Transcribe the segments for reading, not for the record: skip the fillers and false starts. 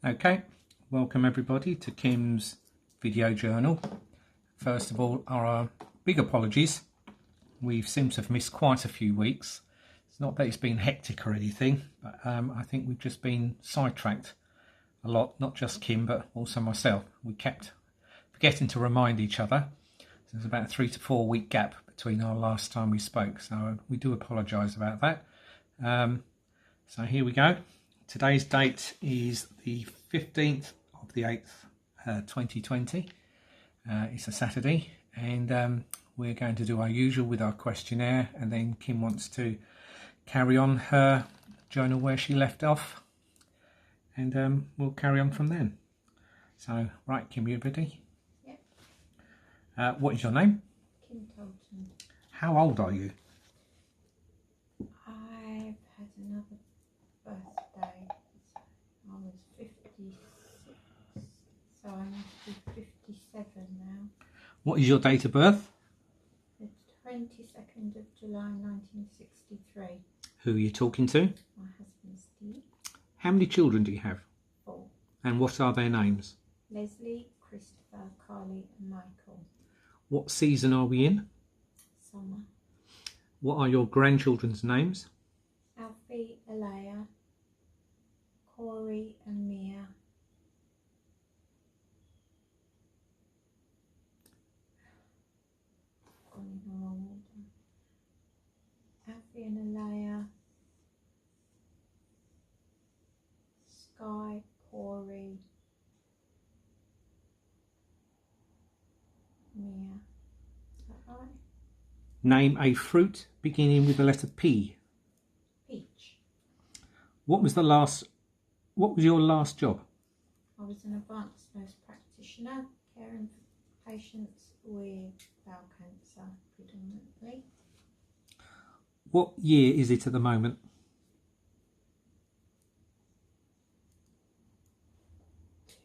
Okay, welcome everybody to Kim's video journal. First of all, our big apologies. We seem to have missed quite a few weeks. It's not that it's been hectic or anything, but I think we've just been sidetracked a lot, not just Kim, but also myself. We kept forgetting to remind each other. So there's about a 3 to 4 week gap between our last time we spoke, so we do apologise about that. So here we go. Today's date is the 15th of the 8th, 2020. It's a Saturday, and we're going to do our usual with our questionnaire, and then Kim wants to carry on her journal where she left off, and we'll carry on from then. So, right, Kim, you ready? Yep. What is your name? Kim Tolton. How old are you? I've had another birthday. I was 56, so I must be 57 now. What is your date of birth? The 22nd of July 1963. Who are you talking to? My husband Steve. How many children do you have? 4. And what are their names? Leslie, Christopher, Carly and Michael. What season are we in? Summer. What are your grandchildren's names? Alfie, Alea, Corey and Mia. Gone in the wrong order. Alfie and Alea, Sky, Corey, Mia. Is that right? Name a fruit beginning with the letter P. Peach. What was your last job? I was an advanced nurse practitioner caring for patients with bowel cancer predominantly. What year is it at the moment?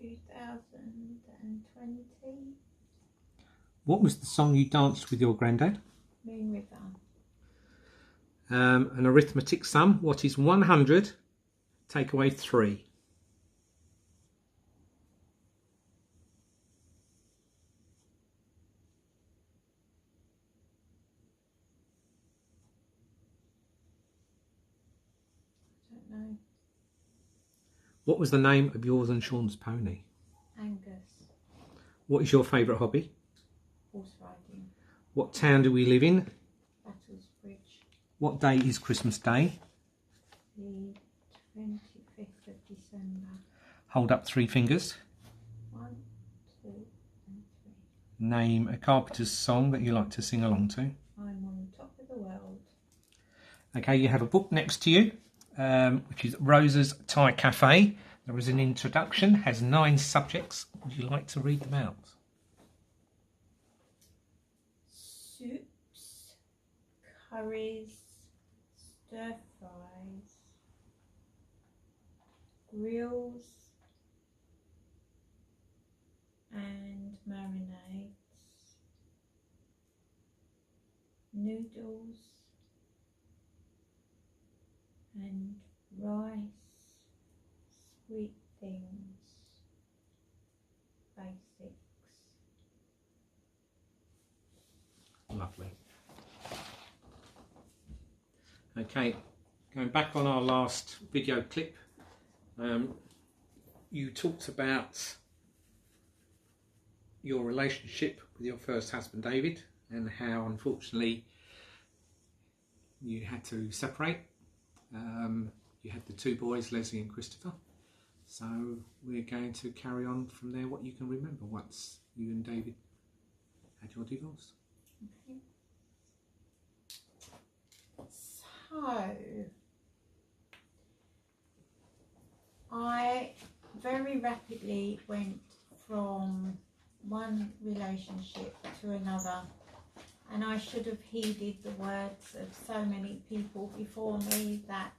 2020. What was the song you danced with your granddad? Moon River. An arithmetic sum. What is 100? Take away 3. I don't know. What was the name of yours and Sean's pony? Angus. What is your favourite hobby? Horse riding. What town do we live in? Battles Bridge. What day is Christmas Day? The 25th of December. Hold up 3 fingers. 1, 2 and 3. Name a Carpenter's song that you like to sing along to. I'm on top of the world. Okay, you have a book next to you, which is Rosa's Thai Cafe. There is an introduction, has 9 subjects. Would you like to read them out? Soups, curries, stir fries, grills and marinades, noodles and rice, sweet things, basics. Lovely. Okay, going back on our last video clip, you talked about your relationship with your first husband David and how unfortunately you had to separate. You had the 2 boys, Leslie and Christopher. So we're going to carry on from there what you can remember once you and David had your divorce. Okay. So, I very rapidly went from one relationship to another, and I should have heeded the words of so many people before me that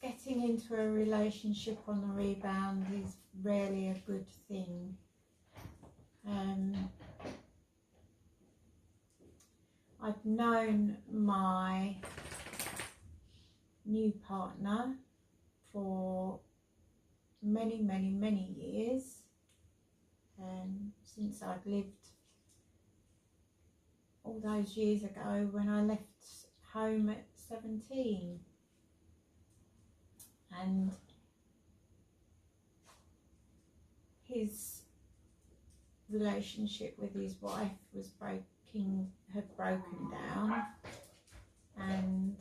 getting into a relationship on the rebound is rarely a good thing. I've known my new partner for many years, since I'd lived all those years ago when I left home at 17. And his relationship with his wife had broken down, and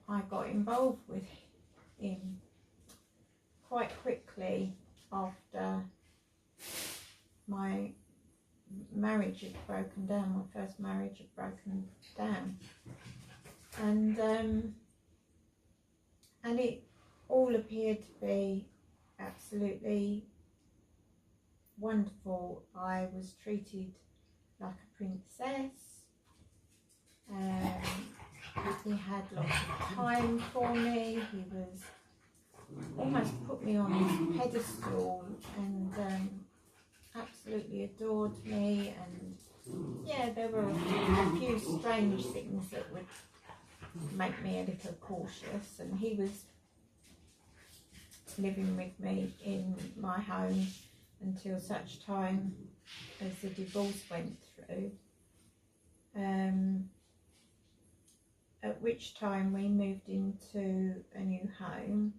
I got involved with him quite quickly after my marriage had broken down. My first marriage had broken down, and it all appeared to be absolutely wonderful. I was treated like a princess. He had lots of time for me. He was almost put me on his pedestal and absolutely adored me. And yeah, there were a few strange things that would make me a little cautious, and he was living with me in my home until such time as the divorce went through, at which time we moved into a new home,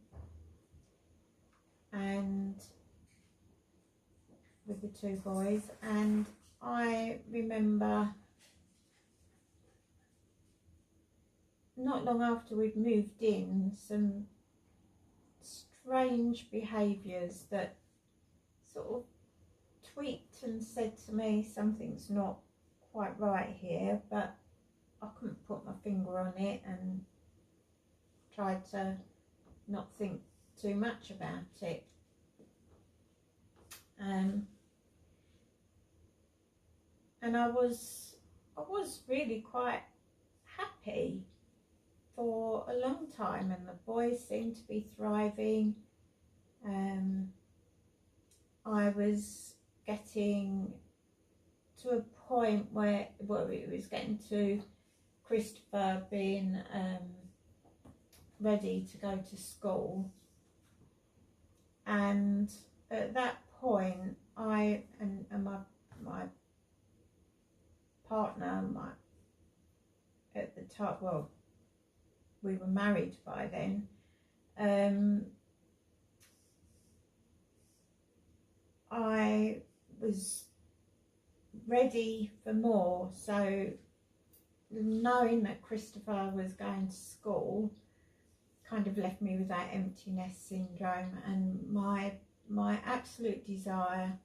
and with the two boys. And I remember not long after we'd moved in, some strange behaviours that sort of tweaked and said to me, something's not quite right here, but I couldn't put my finger on it, and tried to not think too much about it. And I was really quite happy for a long time, and the boys seemed to be thriving. I was getting to a point where it was getting to Christopher being ready to go to school, and at that point I and my partner, at the time, well, we were married by then, I was ready for more. So knowing that Christopher was going to school kind of left me with that empty nest syndrome, and my absolute desire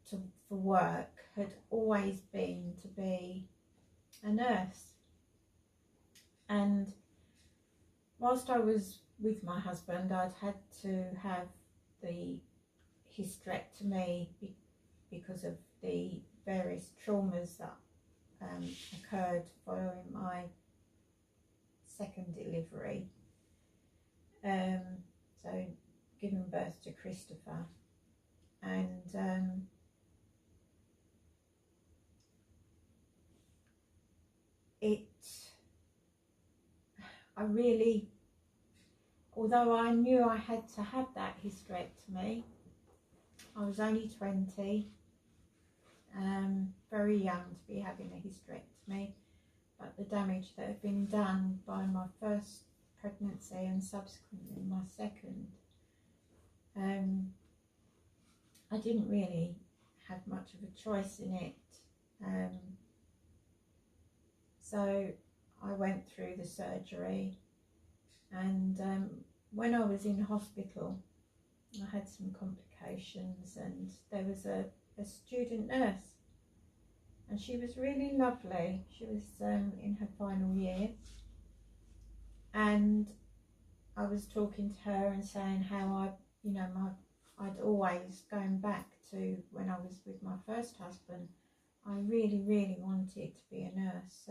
for work had always been to be a nurse. And whilst I was with my husband, I'd had to have the hysterectomy because of the various traumas that occurred following my second delivery, so giving birth to Christopher. And I really, although I knew I had to have that hysterectomy, I was only 20, very young to be having a hysterectomy, but the damage that had been done by my first pregnancy and subsequently my second, I didn't really have much of a choice in it. So I went through the surgery, and when I was in hospital I had some complications, and there was a student nurse, and she was really lovely. She was in her final year, and I was talking to her and saying how I'd always, going back to when I was with my first husband, I really wanted to be a nurse.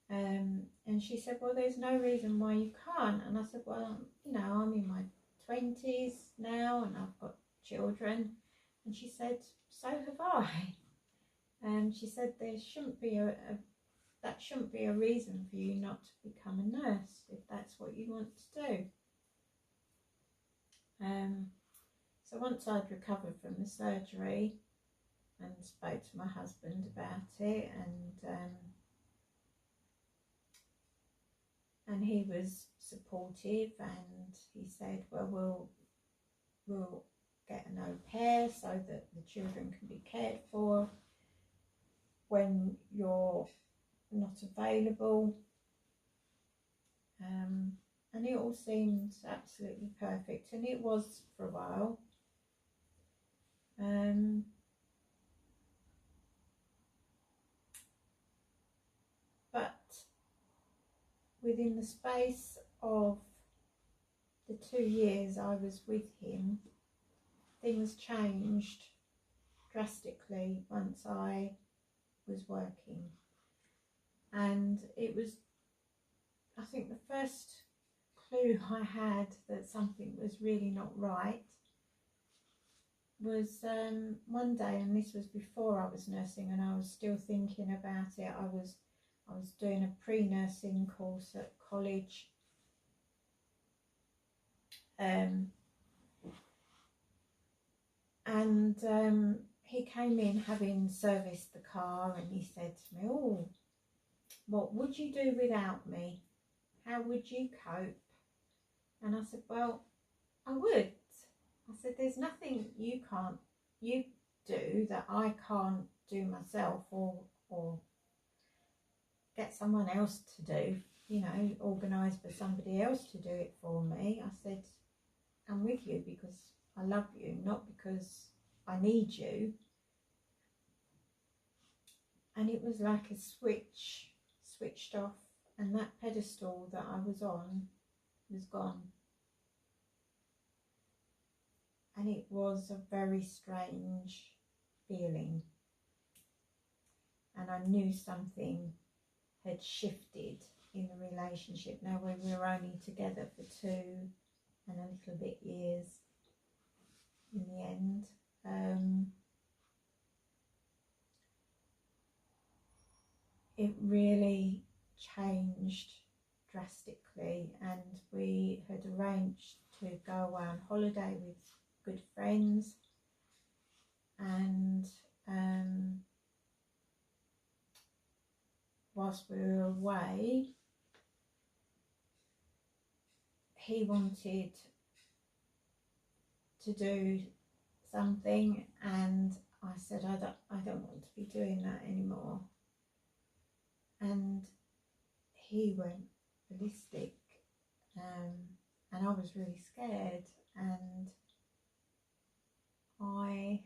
And she said, well, there's no reason why you can't. And I said, well, I'm in my 20s now and I've got children. And she said, so have I. And she said there shouldn't be that shouldn't be a reason for you not to become a nurse if that's what you want to do. So once I'd recovered from the surgery and spoke to my husband about it, and he was supportive, and he said, well, we'll get an au pair so that the children can be cared for when you're not available. And it all seemed absolutely perfect, and it was for a while. But within the space of the 2 years I was with him, things changed drastically once I was working. And it was, I think, the first clue I had that something was really not right was one day, and this was before I was nursing and I was still thinking about it. I was doing a pre-nursing course at college, and he came in having serviced the car, and he said to me, "Oh, what would you do without me? How would you cope?" And I said, "Well, I would." I said, "There's nothing you do that I can't do myself, or get someone else to do, organise for somebody else to do it for me." I said, "I'm with you because I love you, not because I need you." And it was like a switched off, and that pedestal that I was on was gone. And it was a very strange feeling, and I knew something had shifted in the relationship. Now we were only together for 2 and a little bit years in the end. It really changed drastically, and we had arranged to go away on holiday with good friends, and whilst we were away, he wanted to do something, and I said, I don't want to be doing that anymore. And he went ballistic, and I was really scared, and I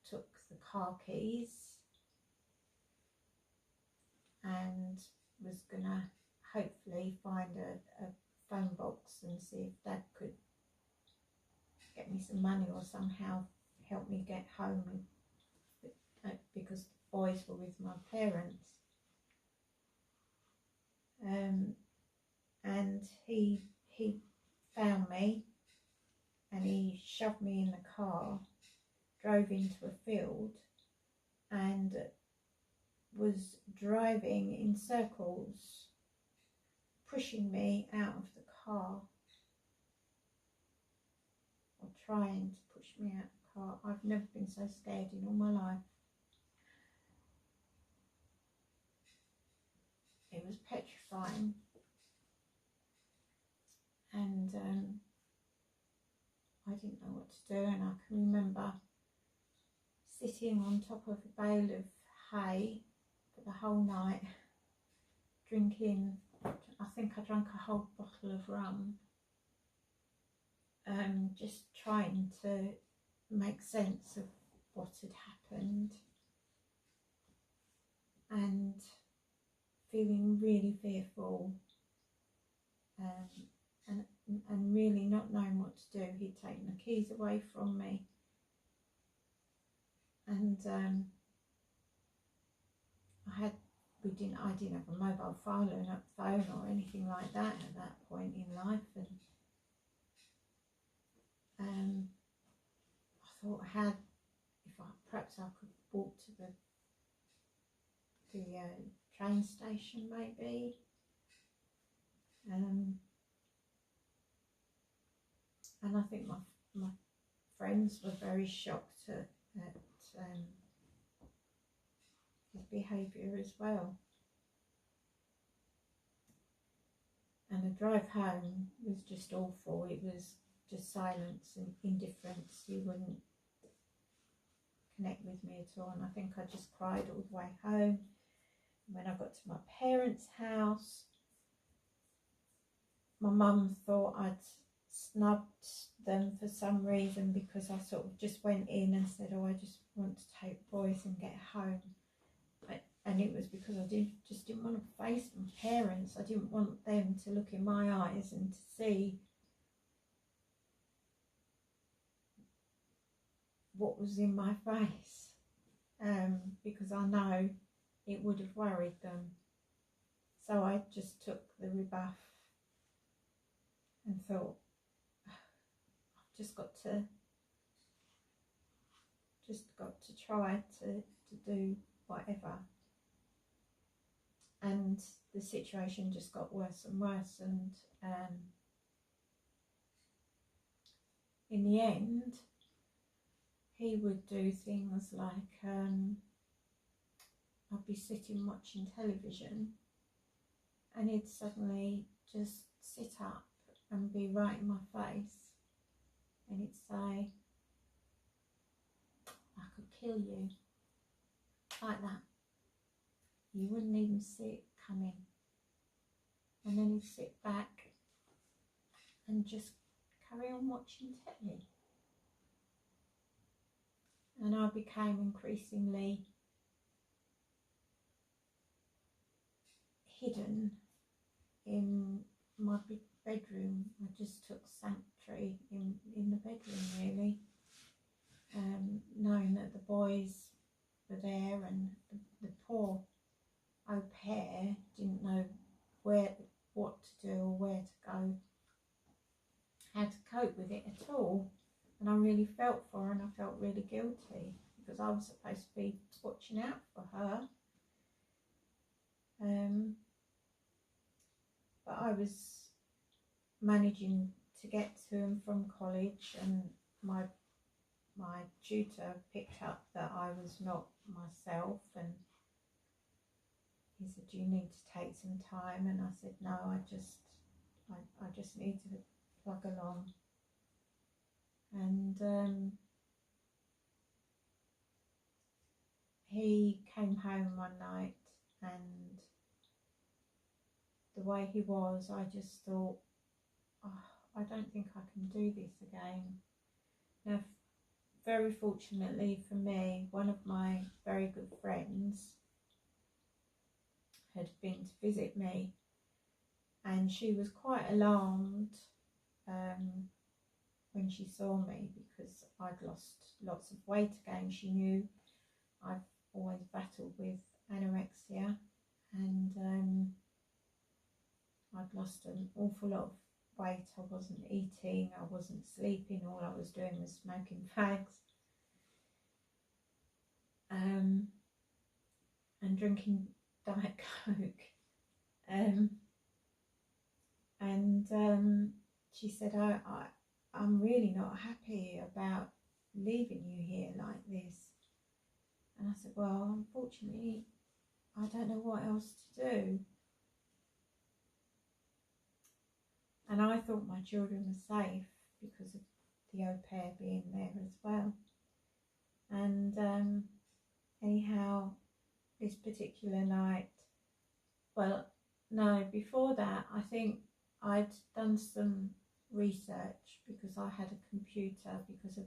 took the car keys and was gonna hopefully find a phone box and see if Dad could get me some money or somehow help me get home, because the boys were with my parents. And he found me, and he shoved me in the car, drove into a field, and was driving in circles, pushing me out of the car, or trying to push me out of the car. I've never been so scared in all my life. It was petrifying, and I didn't know what to do. And I can remember sitting on top of a bale of hay for the whole night, drinking, I think I drank a whole bottle of rum, just trying to make sense of what had happened, and feeling really fearful, and really not knowing what to do. He'd taken the keys away from me, and I didn't have a mobile phone or anything like that at that point in life, and I thought, if I perhaps I could walk to the train station maybe. And I think my friends were very shocked at his behaviour as well. And the drive home was just awful. It was just silence and indifference. He wouldn't connect with me at all, and I think I just cried all the way home. And when I got to my parents' house, my mum thought I'd snubbed them for some reason, because I sort of just went in and said, oh, I just want to take boys and get home. And it was because I just didn't want to face my parents. I didn't want them to look in my eyes and to see what was in my face, because I know it would have worried them. So I just took the rebuff and thought, I've just got to try to do whatever. And the situation just got worse and worse, and in the end he would do things like I'd be sitting watching television and he'd suddenly just sit up and be right in my face, and he'd say, I could kill you, like that. You wouldn't even see it coming. And then he'd sit back and just carry on watching telly. And I became increasingly hidden in my big bedroom. I just took sanctuary in the bedroom, really, knowing that the boys were there, and the poor au pair didn't know what to do or where to go, how to cope with it at all. And I really felt for her, and I felt really guilty, because I was supposed to be watching out for her. But I was managing to get to and from college, and my tutor picked up that I was not myself, and he said, you need to take some time. And I said, no, I just need to plug along. And he came home one night, and the way he was, I just thought, oh, I don't think I can do this again. Now, very fortunately for me, one of my very good friends had been to visit me, and she was quite alarmed when she saw me, because I'd lost lots of weight again. She knew I've always battled with anorexia, and I'd lost an awful lot of weight. I wasn't eating, I wasn't sleeping, all I was doing was smoking fags and drinking Diet Coke. She said, I'm really not happy about leaving you here like this. And I said, well, unfortunately, I don't know what else to do. And I thought my children were safe because of the au pair being there as well. And anyhow, this particular night, well, no, before that, I think I'd done some research, because I had a computer. Because of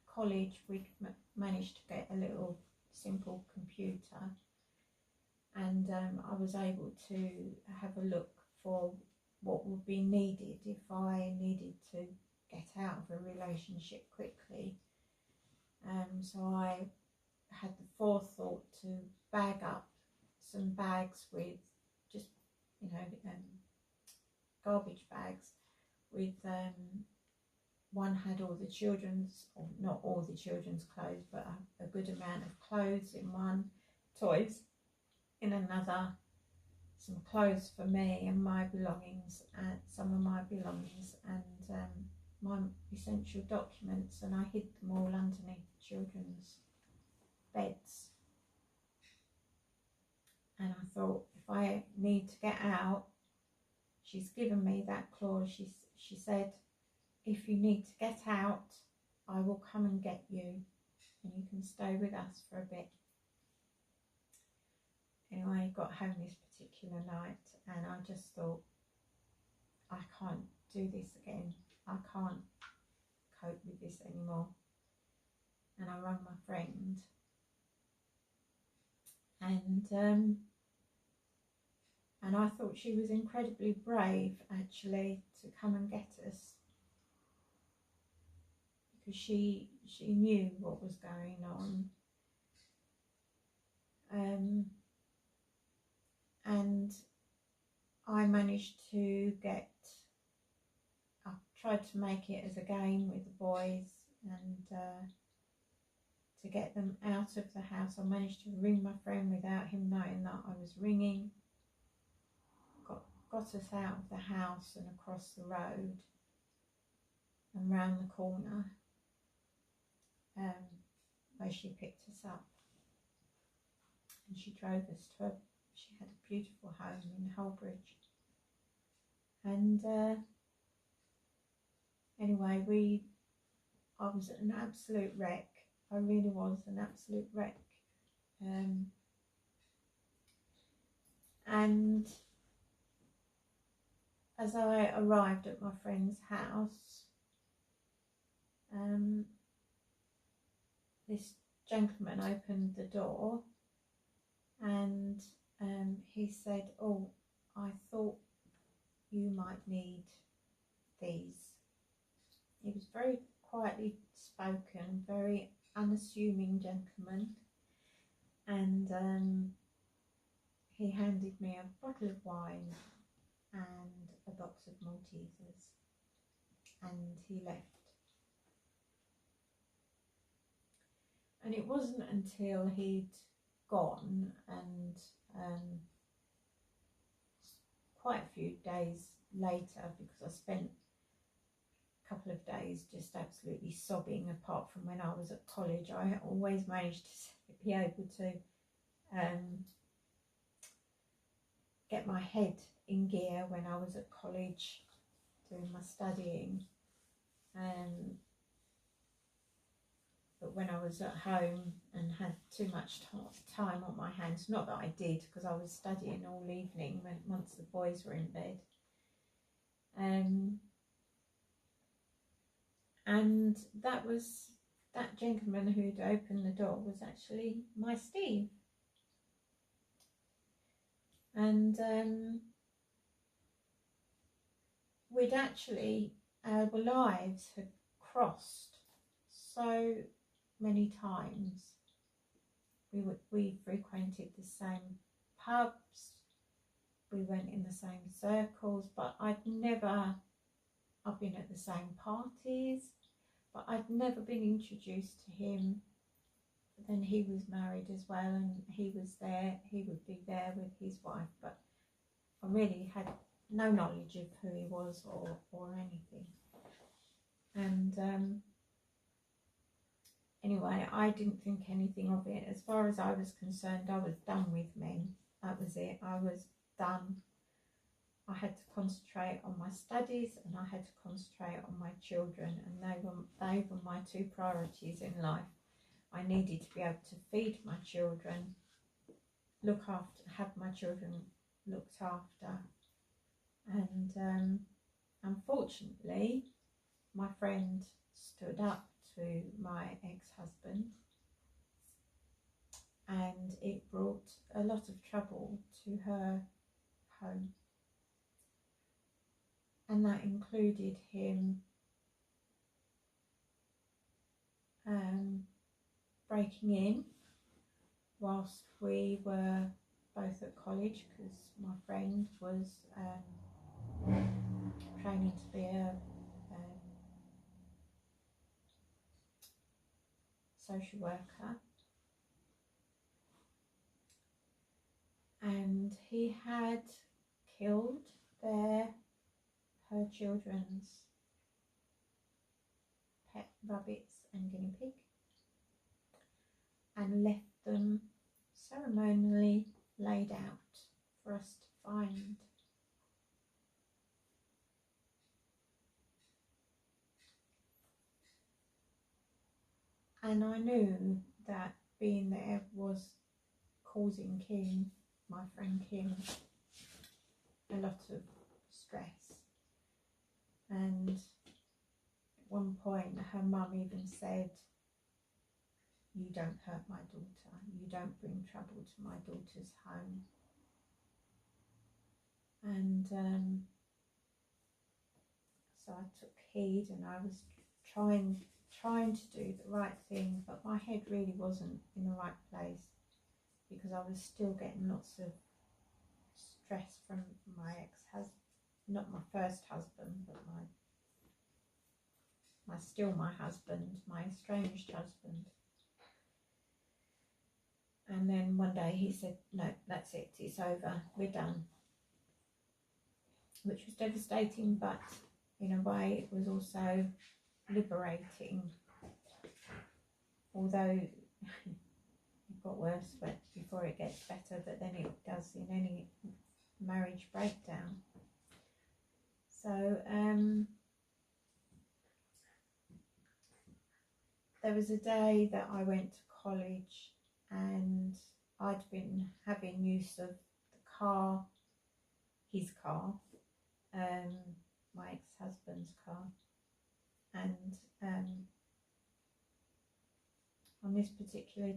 college, we'd managed to get a little simple computer, and I was able to have a look for what would be needed if I needed to get out of a relationship quickly. So I had the forethought to bag up some bags with just, garbage bags with, one had all the children's, or not all the children's clothes, but a good good amount of clothes in one, toys in another, some clothes for me and my belongings, and some of my belongings, and my essential documents, and I hid them all underneath the children's beds. And I thought, if I need to get out, she's given me that clause. She said, if you need to get out, I will come and get you, and you can stay with us for a bit. Anyway, I got home this particular night, and I just thought, I can't do this again. I can't cope with this anymore. And I rang my friend, and I thought she was incredibly brave, actually, to come and get us, because she knew what was going on. And I managed to I tried to make it as a game with the boys, and to get them out of the house. I managed to ring my friend without him knowing that I was ringing. Got us out of the house and across the road and round the corner, where she picked us up, and she drove us to she had a beautiful home in Holbridge. And anyway, I was an absolute wreck. I really was an absolute wreck. And as I arrived at my friend's house, this gentleman opened the door, and he said, "Oh, I thought you might need these." He was very quietly spoken, very unassuming gentleman, and he handed me a bottle of wine and a box of Maltesers, and he left. And it wasn't until he'd gone, and quite a few days later, because I spent a couple of days just absolutely sobbing, apart from when I was at college. I always managed to be able to get my head in gear when I was at college doing my studying, but when I was at home and had too much time on my hands, not that I did, because I was studying all evening once the boys were in bed, and that gentleman who'd opened the door was actually my Steve. And we'd actually, our lives had crossed so many times. We frequented the same pubs, we went in the same circles, but I've been at the same parties, but I'd never been introduced to him. But then he was married as well, and he was there, he would be there with his wife, but I really had no knowledge of who he was or anything. And anyway, I didn't think anything of it. As far as I was concerned, I was done with men. That was it. I was done. I had to concentrate on my studies, and I had to concentrate on my children, and they were my two priorities in life. I needed to be able to feed my children, have my children looked after, and unfortunately, my friend stood up to my ex-husband, and it brought a lot of trouble to her home, and that included him breaking in whilst we were both at college, because my friend was training to be a social worker, and he had killed her children's pet rabbits and guinea pig and left them ceremonially laid out for us to find. And I knew that being there was causing Kim, my friend Kim, a lot of stress. And at one point her mum even said, "You don't hurt my daughter, you don't bring trouble to my daughter's home." And so I took heed, and I was trying to do the right thing, but my head really wasn't in the right place because I was still getting lots of stress from my ex-husband, not my first husband, but my husband, my estranged husband. And then one day he said, "No, that's it, it's over, we're done," which was devastating, but in a way it was also liberating, although it got worse but before it gets better, but then it does in any marriage breakdown. So there was a day that I went to college and I'd been having use of the car, his car, my ex-husband's car, and on this particular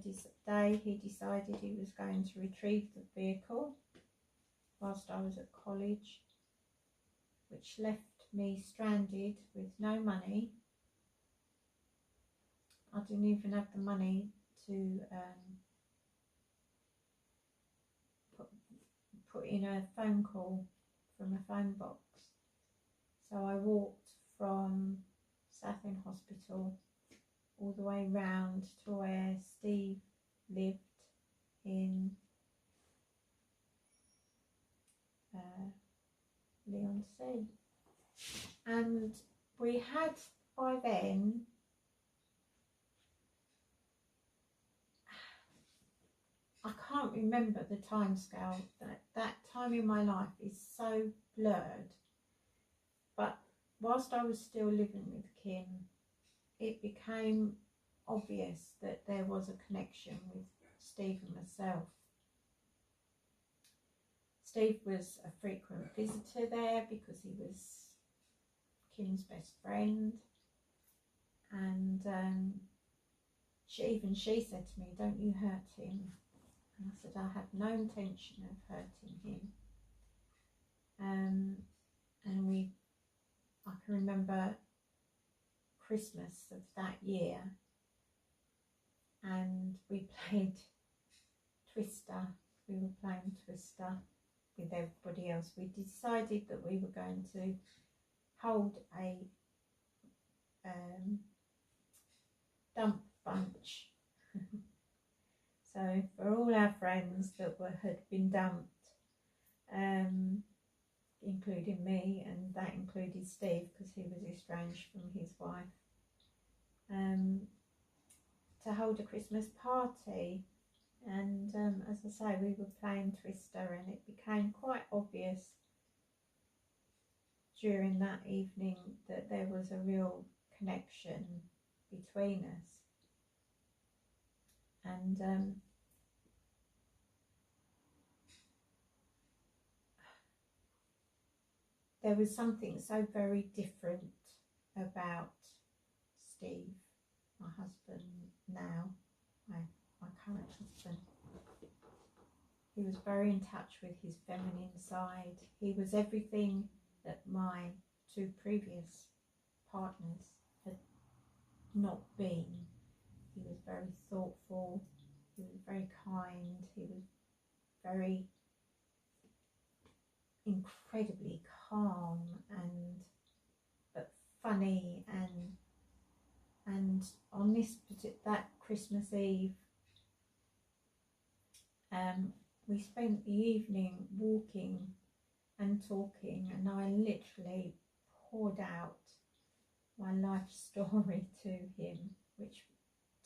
day he decided he was going to retrieve the vehicle whilst I was at college, which left me stranded with no money. I didn't even have the money to put in a phone call from a phone box. So I walked from Southend Hospital all the way round to where Steve lived in Leigh-on-Sea. And we had by then I can't remember the time scale. That time in my life is so blurred. But whilst I was still living with Kim, it became obvious that there was a connection with Steve and myself. Steve was a frequent visitor there because he was Kim's best friend, and she said to me, "Don't you hurt him." And I said, "I have no intention of hurting him." And I can remember Christmas of that year, and we played Twister. We were playing Twister with everybody else. We decided that we were going to hold a dump bunch. So for all our friends that had been dumped, including me, and that included Steve because he was estranged from his wife, to hold a Christmas party. And as I say, we were playing Twister, and it became quite obvious during that evening that there was a real connection between us. And there was something so very different about Steve, my husband now, my current husband. He was very in touch with his feminine side. He was everything that my two previous partners had not been. He was very thoughtful, he was very kind, he was very incredibly calm but funny, and on that Christmas Eve, we spent the evening walking and talking, and I literally poured out my life story to him, which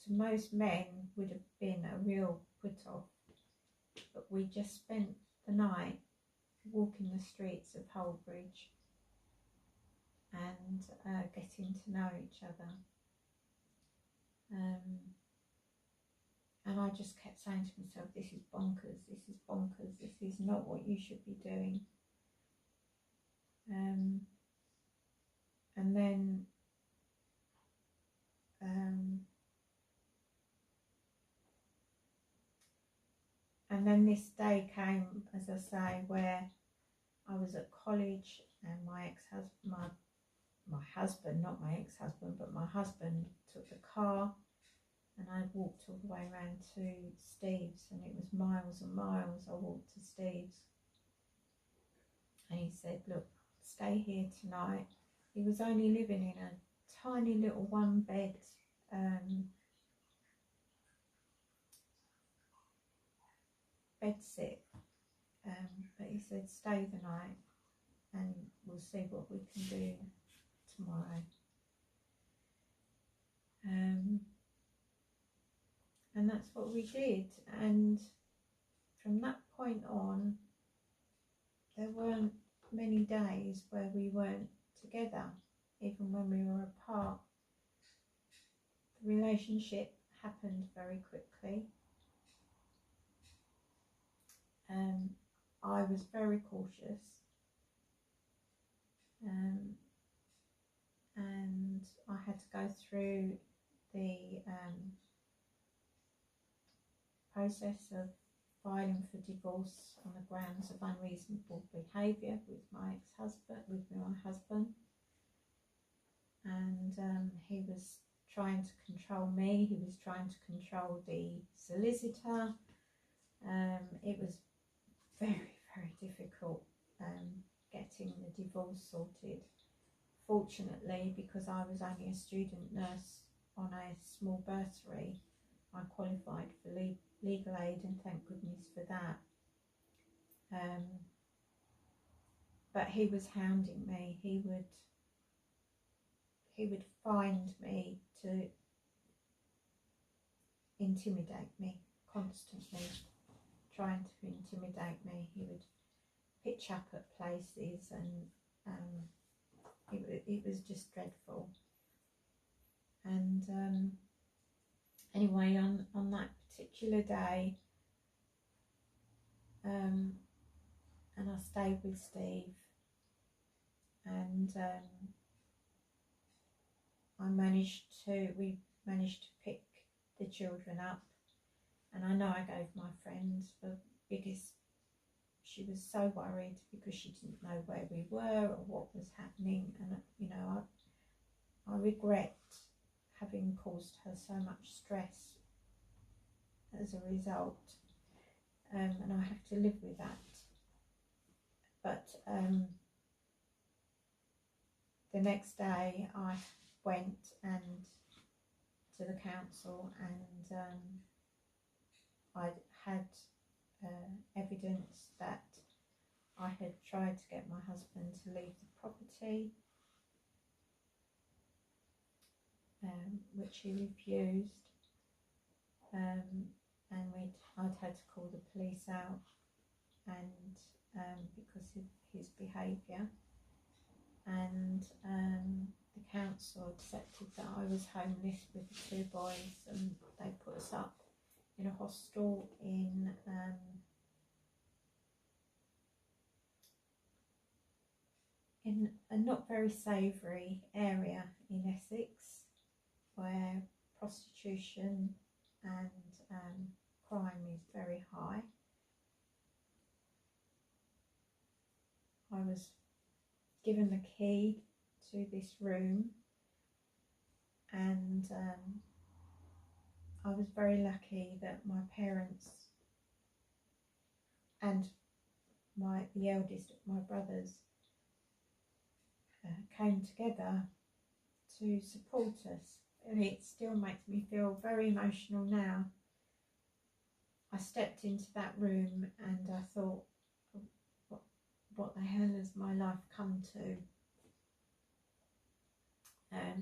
to most men would have been a real put off. But we just spent the night walking the streets of Holbridge and getting to know each other. And I just kept saying to myself, this is bonkers, this is bonkers, this is not what you should be doing. And then this day came, as I say, where I was at college and my ex-husband, my husband, not my ex-husband, but my husband took the car, and I walked all the way around to Steve's, and it was miles and miles I walked to Steve's. And he said, look, stay here tonight. He was only living in a tiny little one bed bedsit, but he said, stay the night and we'll see what we can do tomorrow. And that's what we did, and from that point on there weren't many days where we weren't together, even when we were apart. The relationship happened very quickly. I was very cautious, and I had to go through the process of filing for divorce on the grounds of unreasonable behaviour with my husband, and he was trying to control me, he was trying to control the solicitor. It was very, very difficult getting the divorce sorted. Fortunately, because I was only a student nurse on a small bursary, I qualified for legal aid, and thank goodness for that. But he was hounding me. He would find me to intimidate me constantly, trying to intimidate me. He would pitch up at places, and it was just dreadful. And anyway, on that particular day, and I stayed with Steve, and we managed to pick the children up, and I know I gave my friend the biggest. She was so worried because she didn't know where we were or what was happening, and you know, I regret having caused her so much stress as a result, and I have to live with that. But the next day I went to the council, and I had evidence that I had tried to get my husband to leave the property, which he refused, and I'd had to call the police out, and because of his behaviour, and the council accepted that I was homeless with the two boys, and they put us up in a hostel in a not very savoury area in Essex, where prostitution and crime is very high. I was given the key to this room, and I was very lucky that my parents and the eldest of my brothers came together to support us, and it still makes me feel very emotional now. I stepped into that room and I thought, what the hell has my life come to?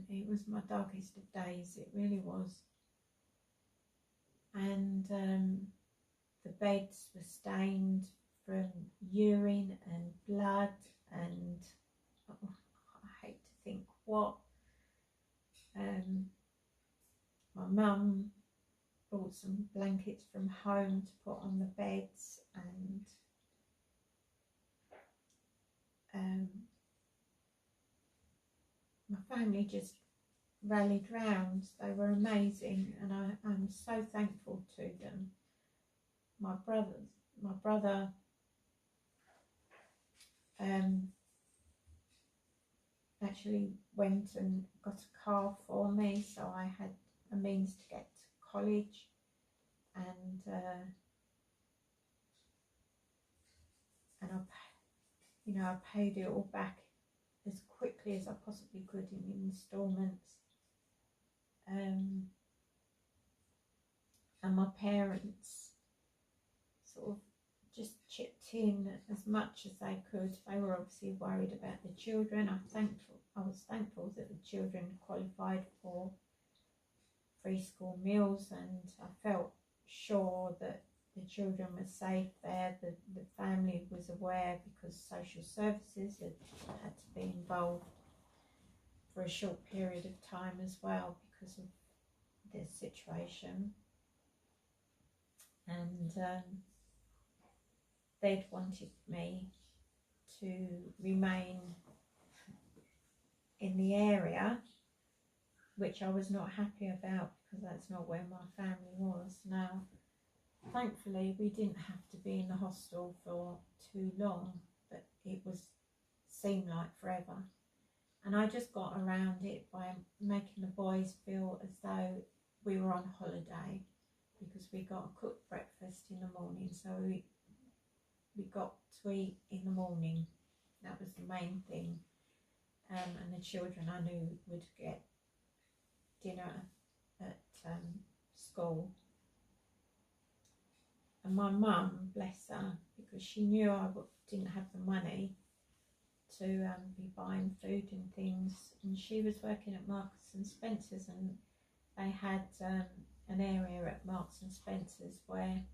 It was my darkest of days, it really was. And the beds were stained from urine and blood and I hate to think what. My mum brought some blankets from home to put on the beds, and my family just rallied round. They were amazing, and I'm so thankful to them. My brother actually went and got a car for me, so I had a means to get to college, and I paid it all back as quickly as I possibly could in instalments. And my parents sort of just chipped in as much as they could. They were obviously worried about the children. I was thankful that the children qualified for free school meals, and I felt sure that the children were safe there. The family was aware because social services had to be involved for a short period of time as well because of this situation. And they'd wanted me to remain in the area, which I was not happy about because that's not where my family was. Now, thankfully, we didn't have to be in the hostel for too long, but it seemed like forever. And I just got around it by making the boys feel as though we were on holiday, because we got a cooked breakfast in the morning, so we got to eat in the morning. That was the main thing. And the children I knew would get dinner at school. And my mum, bless her, because she knew I didn't have the money to be buying food and things, and she was working at Marks and Spencer's, and they had an area at Marks and Spencer's where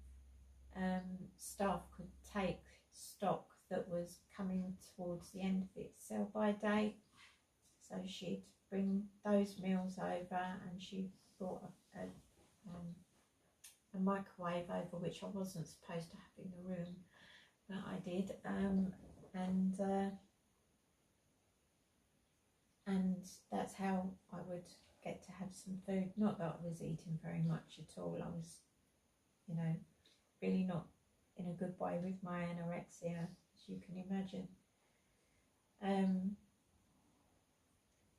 staff could take stock that was coming towards the end of its sell-by date. So she'd bring those meals over, and she brought a microwave over, which I wasn't supposed to have in the room, but I did, and that's how I would get to have some food. Not that I was eating very much at all. I was, really not in a good way with my anorexia, as you can imagine.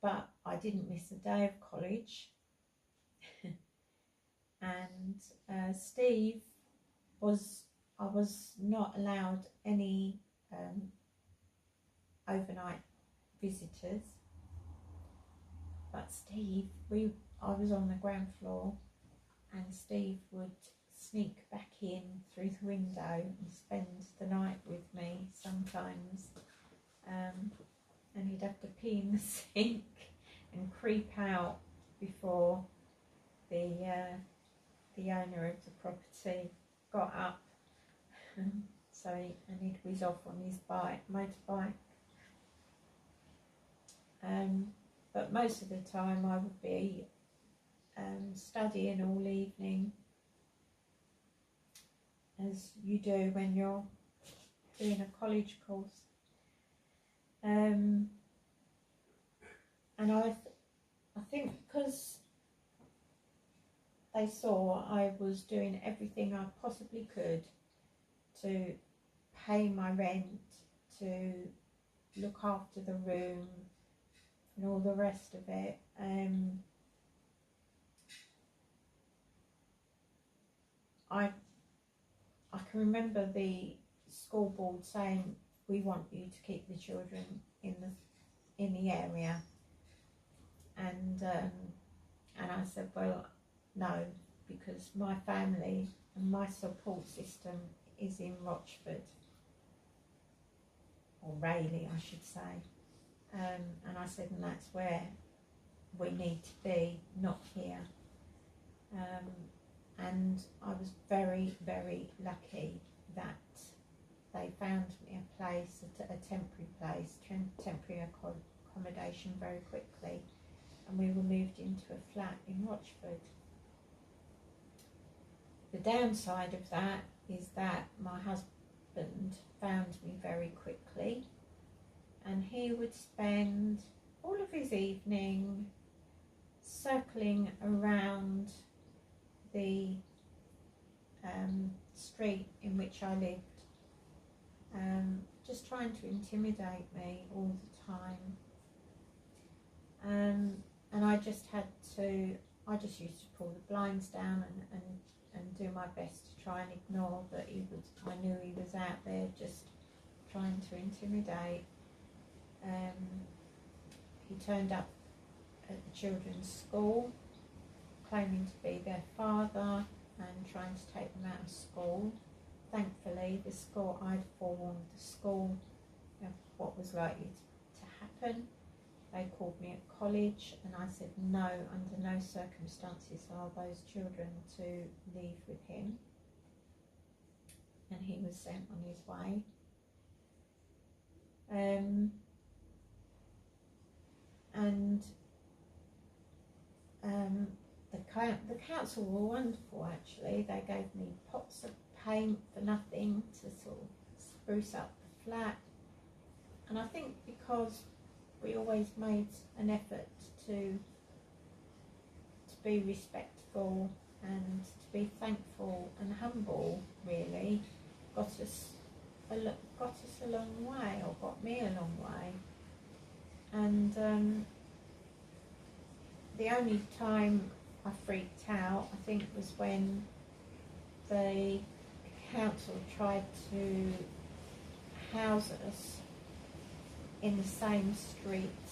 But I didn't miss a day of college. And Steve I was not allowed any overnight visitors. But Steve, I was on the ground floor, and Steve would sneak back in through the window and spend the night with me sometimes. And he'd have to pee in the sink and creep out before the owner of the property got up. And he'd whiz off on his motorbike. But most of the time I would be studying all evening, as you do when you're doing a college course. And I think because they saw I was doing everything I possibly could to pay my rent, to look after the room and all the rest of it, I can remember the school board saying, we want you to keep the children in the area, and I said, well, no, because my family and my support system is in Rochford, or Rayleigh I should say, and I said, and that's where we need to be, not here. And I was very, very lucky that they found me a place, a temporary place, temporary accommodation very quickly, and we were moved into a flat in Rochford. The downside of that is that my husband found me very quickly, and he would spend all of his evening circling around the street in which I lived, just trying to intimidate me all the time. And I just used to pull the blinds down and do my best to try and ignore that I knew he was out there just trying to intimidate. He turned up at the children's school claiming to be their father and trying to take them out of school. Thankfully, the school, I'd forewarned the school of what was likely to happen. They called me at college and I said no, under no circumstances are those children to leave with him. And he was sent on his way. The council were wonderful actually. They gave me pots of paint for nothing to sort of spruce up the flat. And I think because we always made an effort to be respectful and to be thankful and humble, really, got us a long way, or got me a long way. And the only time I freaked out, I think, was when the council tried to house us in the same street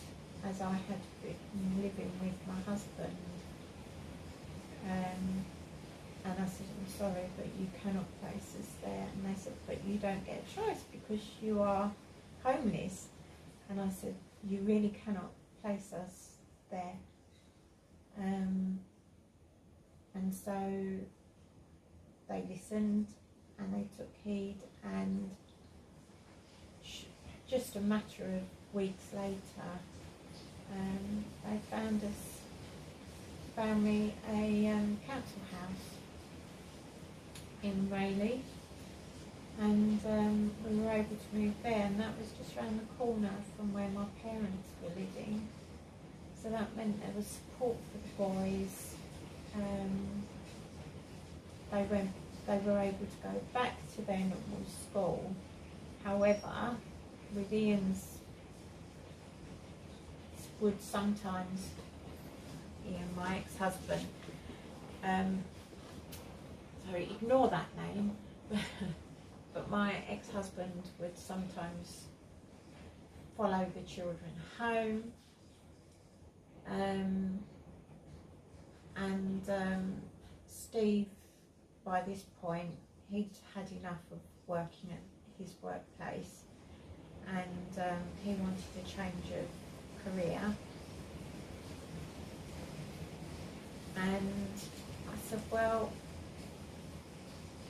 as I had been living with my husband. And I said, I'm sorry, but you cannot place us there. And they said, but you don't get a choice because you are homeless. And I said, you really cannot place us there. And so they listened and they took heed, and just a matter of weeks later, they found me a council house in Rayleigh, and we were able to move there, and that was just round the corner from where my parents were living. So that meant there was support for the boys. They were able to go back to their normal school. However, with Ian's would sometimes, Ian, my ex-husband, sorry, ignore that name, but my ex-husband would sometimes follow the children home, and Steve, by this point, he'd had enough of working at his workplace, and he wanted a change of career. And I said, well,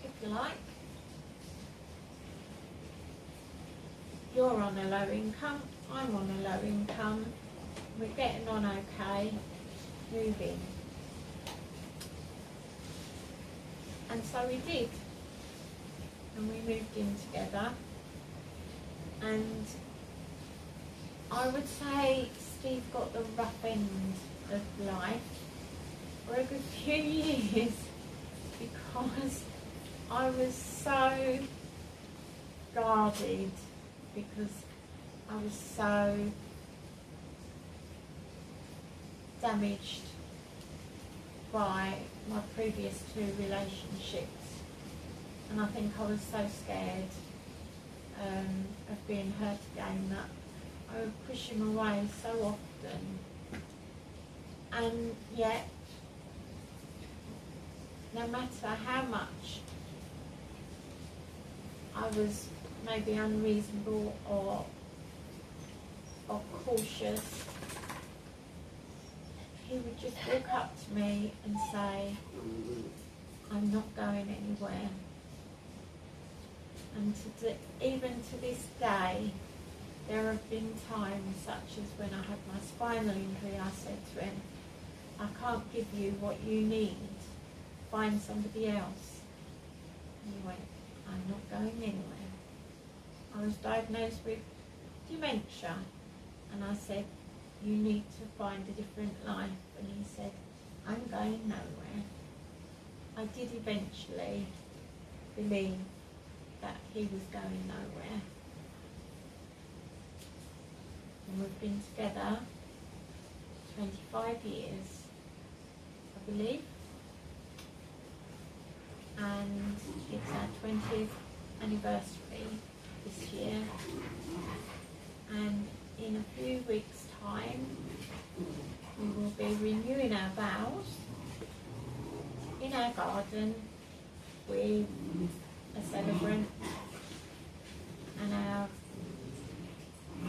if you like, you're on a low income, I'm on a low income, we're getting on okay, move in. And so we did, and we moved in together. And I would say Steve got the rough end of life for a good few years, because I was so guarded, because I was so damaged by my previous 2 relationships, and I think I was so scared of being hurt again that I would push him away so often. And yet, no matter how much I was maybe unreasonable or cautious, he would just walk up to me and say, I'm not going anywhere. And even to this day, there have been times, such as when I had my spinal injury, I said to him, I can't give you what you need, find somebody else. And he went, I'm not going anywhere. I was diagnosed with dementia, and I said, you need to find a different life. And he said, I'm going nowhere. I did eventually believe that he was going nowhere. And we've been together 25 years, I believe. And it's our 20th anniversary this year. And in a few weeks' time, we will be renewing our vows in our garden with a celebrant and our, I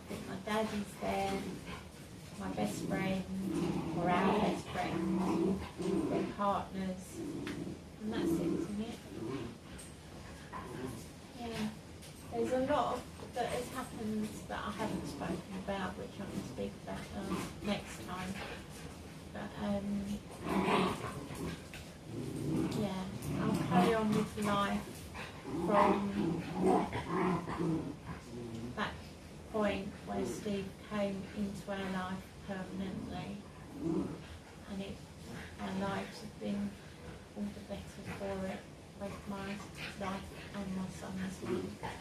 think my dad is there, my best friend, or our best friend, we're partners, and that's it, isn't it? Yeah, there's a lot of that has happened that I haven't spoken about, which I can speak about next time. But yeah, I'll carry on with life from that point where Steve came into our life permanently, and our lives have been all the better for it, both my life and my son's life.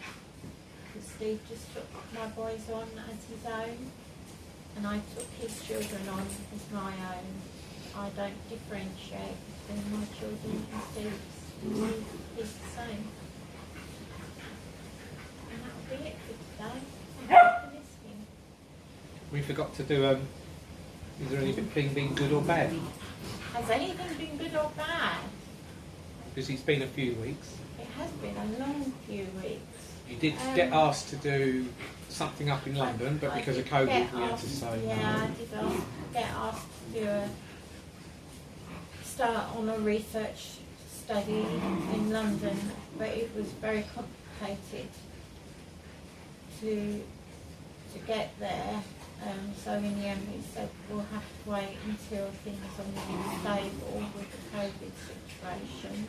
Because Steve just took my boys on as his own, and I took his children on as my own. I don't differentiate between my children and Steve's. He's the same. And that'll be it for today. Thank you for listening. We forgot to do, is there anything been good or bad? Has anything been good or bad? Because it's been a few weeks. It has been a long few weeks. You did get asked to do something up in London, but because of COVID we had to say yeah, no. I did get asked to do start on a research study in London, but it was very complicated to get there. So in the end we said we'll have to wait until things are more stable with the COVID situation.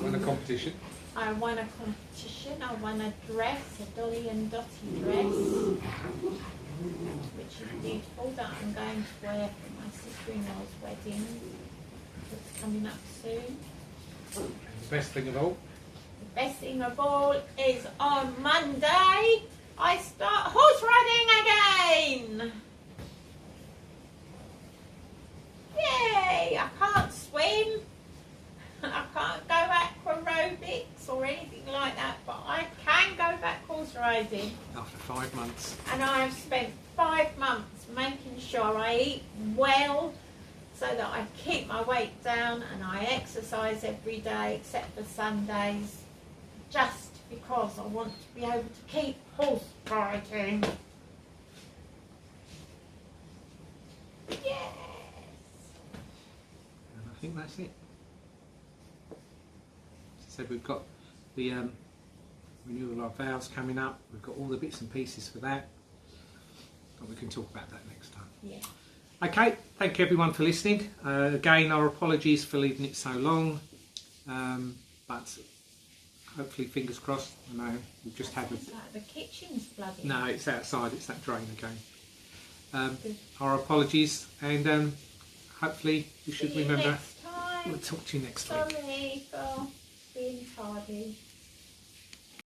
Won a competition. I won a competition. I won a dress, a Dolly and Dottie dress, which is beautiful, that I'm going to wear for my sister-in-law's wedding. It's coming up soon. And the best thing of all? The best thing of all is on Monday I start horse riding again. Yay! I can't swim. I can't go aquarobics or anything like that, but I can go back horse riding. After 5 months. And I have spent 5 months making sure I eat well so that I keep my weight down, and I exercise every day except for Sundays, just because I want to be able to keep horse riding. Yes! And I think that's it. So we've got the renewal of our vows coming up. We've got all the bits and pieces for that, but we can talk about that next time. Yeah. Okay, thank you everyone for listening. Again, our apologies for leaving it so long, but hopefully, fingers crossed. I know we've just had the kitchen's flooding. No, it's outside. It's that drain again. Our apologies, and hopefully you should remember. Next time. We'll talk to you next week. Sorry for being tardy.